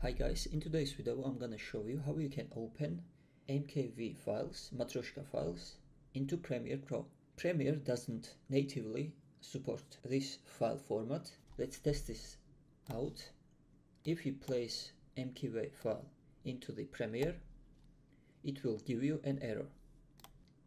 Hi guys, in today's video I'm gonna show you how you can open MKV files, Matryoshka files, into Premiere Pro. Premiere doesn't natively support this file format. Let's test this out. If you place MKV file into the Premiere, it will give you an error.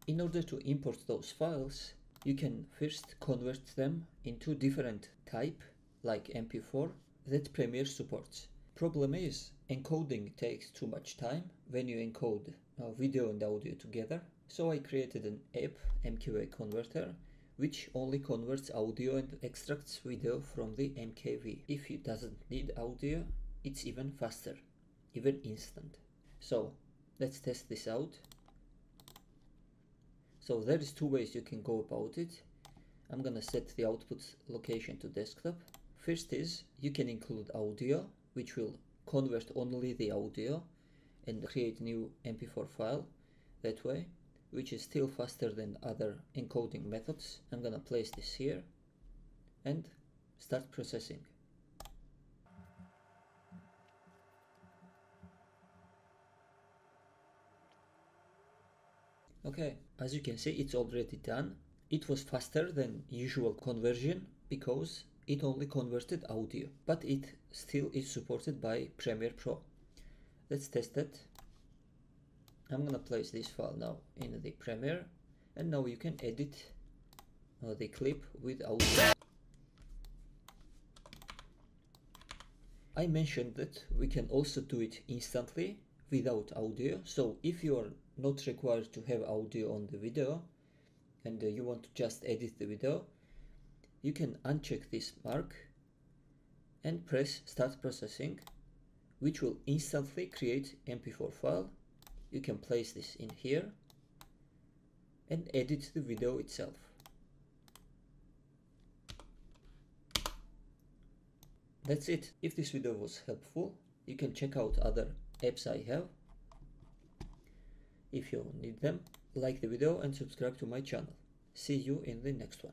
In order to import those files, you can first convert them into different type, like MP4, that Premiere supports. Problem is, encoding takes too much time when you encode video and audio together. So I created an app, MKV converter, which only converts audio and extracts video from the MKV. If it doesn't need audio, it's even faster, even instant. So let's test this out. So there is two ways you can go about it. I'm gonna set the output location to desktop. First is, you can include audio, which will convert only the audio and create new MP4 file that way, which is still faster than other encoding methods. I'm gonna place this here and start processing. Okay, as you can see, it's already done. It was faster than usual conversion because it only converted audio, but it still is supported by Premiere Pro. Let's test that. I'm gonna place this file now in the Premiere, and now you can edit the clip with audio. I mentioned that we can also do it instantly without audio. So if you are not required to have audio on the video and you want to just edit the video, you can uncheck this mark and press start processing, which will instantly create MP4 file. You can place this in here and edit the video itself. That's it. If this video was helpful, you can check out other apps I have. If you need them, like the video and subscribe to my channel. See you in the next one.